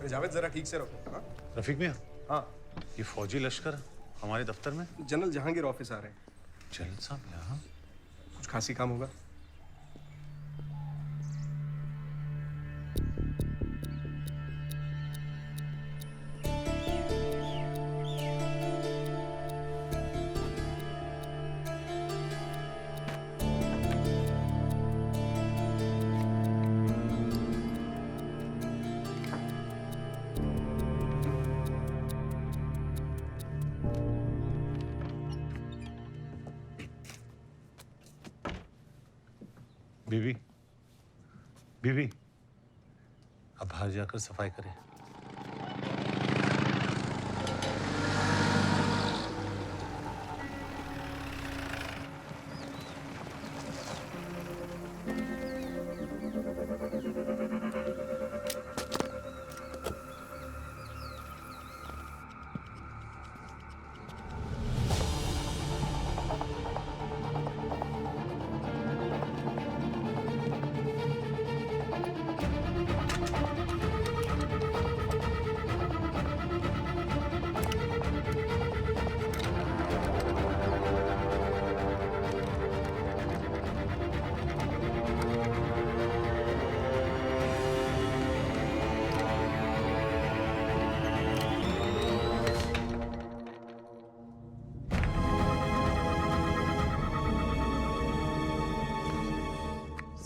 जावेद जरा ठीक से रखो। हाँ रफीक मियाँ, हाँ, ये फौजी लश्कर हमारे दफ्तर में। जनरल जहांगीर ऑफिस आ रहे हैं। जनरल साहब यहाँ? कुछ खासी काम होगा। बीबी, बीबी, अब बाहर जाकर सफाई करें।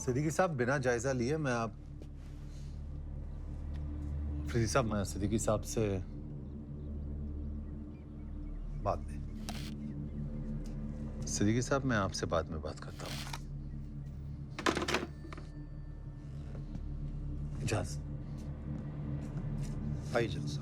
सिद्दीकी साहब, बिना जायजा लिए मैं अफरीदी साहब, मैं सिद्दीकी साहब से बाद में। सिद्दीकी साहब, मैं आपसे बाद में बात करता हूँ। इजाज़त। आइए जनरल साहब।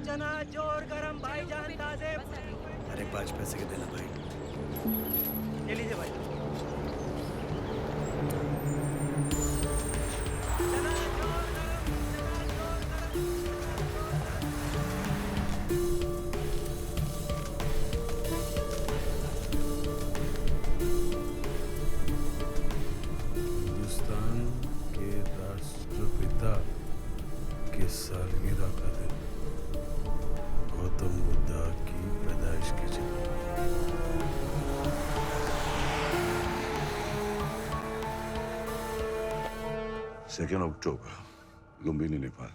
चना जोर गरम भाईजान ताजे। अरे 5 पैसे के देना भाई। ये लीजिए भाई। हिंदुस्तान के राष्ट्रपिता की सालगिरह का दिन, गौतम बुद्धा की पैदाइश की जगह। 2 अक्टूबर, लुम्बिनी, नेपाल।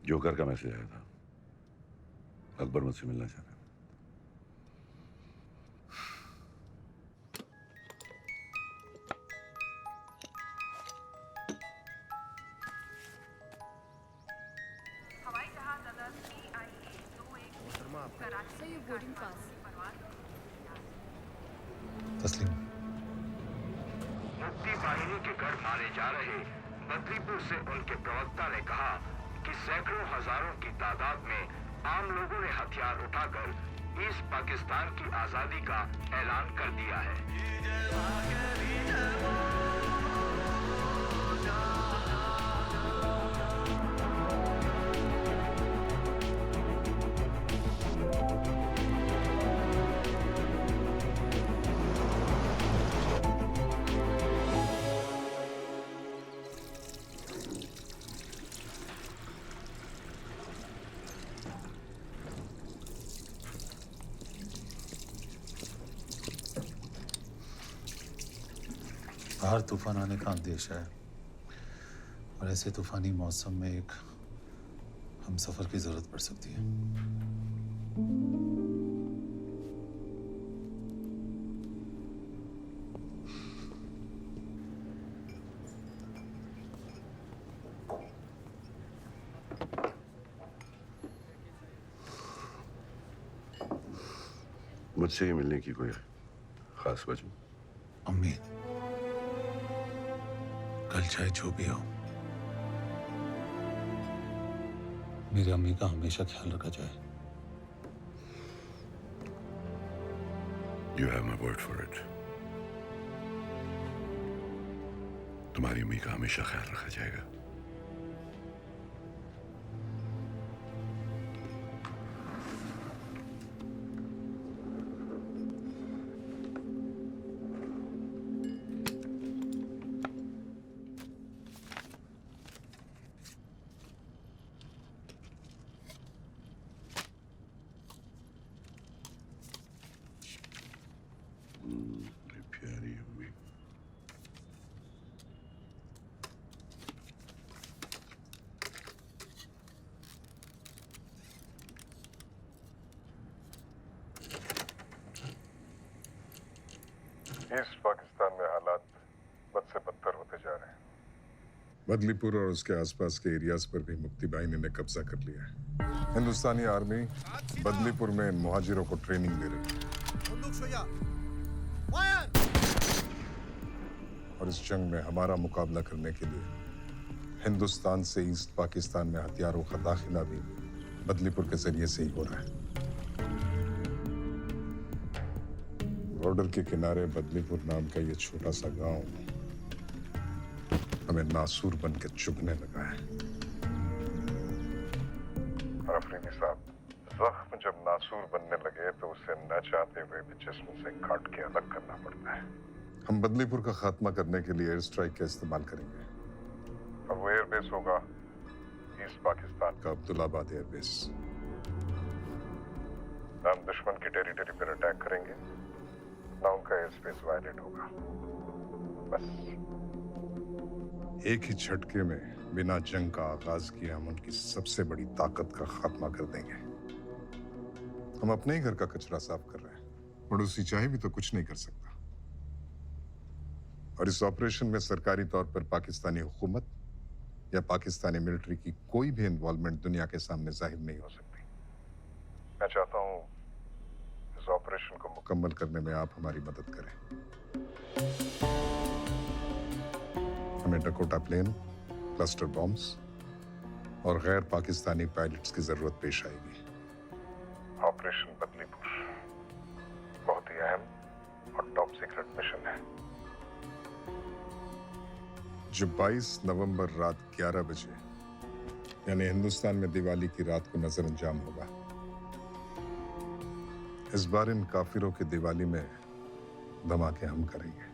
जोकर का मैसेज आया था, अकबर मुझसे मिलना चाहता है। तस्लीम। मुक्ति बाहिनी के घर मारे जा रहे बद्रीपुर से उनके प्रवक्ता ने कहा कि सैकड़ों हजारों की तादाद में आम लोगों ने हथियार उठाकर ईस्ट पाकिस्तान की आजादी का ऐलान कर दिया है। बाहर तूफान आने का अंदेशा है और ऐसे तूफानी मौसम में एक हम सफर की जरूरत पड़ सकती है। मुझसे ही मिलने की कोई खास वजह? अम्मी, कल चाहे जो भी हो, मेरी अम्मी का हमेशा ख्याल रखा जाए। You have my word for it. तुम्हारी अम्मी का हमेशा ख्याल रखा जाएगा। मेरी प्यारी अम्मी। ईस्ट पाकिस्तान में हालात बद से बदतर होते जा रहे हैं। बदलीपुर और उसके आसपास के एरियाज पर भी मुफ्ती बाहिनी ने कब्जा कर लिया है। हिंदुस्तानी आर्मी बदलीपुर में इन मुहाजिरों को ट्रेनिंग दे रही है और इस जंग में हमारा मुकाबला करने के लिए हिंदुस्तान से ईस्ट पाकिस्तान में हथियारों का दाखिला भी बदलीपुर के जरिए से ही हो रहा है। बॉर्डर के किनारे बदलीपुर नाम का ये छोटा सा गांव हमें नासूर बन के चुभने लगा है। अफरीदी साहब, जख्म जब नासूर बनने लगे तो उसे न चाहते हुए भी जिस्म से काट के अलग करना पड़ता है। हम बदलीपुर का खात्मा करने के लिए एयर स्ट्राइक का इस्तेमाल करेंगे और वो एयरबेस होगा ईस्ट पाकिस्तान का अब्दुल्लाबाद एयरबेस। हम दुश्मन की टेरिटरी पर अटैक करेंगे, ना उनका एयर स्पेस वायलेट होगा। बस एक ही झटके में बिना जंग का आगाज किए हम उनकी सबसे बड़ी ताकत का खात्मा कर देंगे। हम अपने ही घर का कचरा साफ कर रहे हैं, पड़ोसी चाहे भी तो कुछ नहीं कर सकता। और इस ऑपरेशन में सरकारी तौर पर पाकिस्तानी हुकूमत या पाकिस्तानी मिलिट्री की कोई भी इन्वॉल्वमेंट दुनिया के सामने जाहिर नहीं हो सकती। मैं चाहता हूं इस ऑपरेशन को मुकम्मल करने में आप हमारी मदद करें। हमें डकोटा प्लेन, क्लस्टर बॉम्ब्स और गैर पाकिस्तानी पायलट्स की जरूरत पेश आएगी। ऑपरेशन बदलीपुर बहुत ही अहम और टॉप सीक्रेट मिशन है जो 22 नवंबर रात 11 बजे यानी हिंदुस्तान में दिवाली की रात को नजर अंजाम होगा। इस बार इन काफिरों की दिवाली में धमाके हम करेंगे।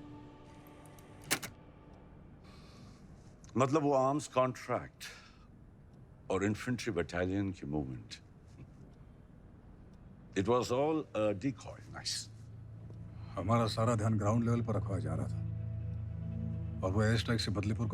मतलब वो आर्म्स कॉन्ट्रैक्ट और इन्फेंट्री बटालियन की movement, it was all a decoy. Nice. हमारा सारा ध्यान ग्राउंड लेवल पर रखा जा रहा था और वो एयर स्ट्राइक से बदलीपुर को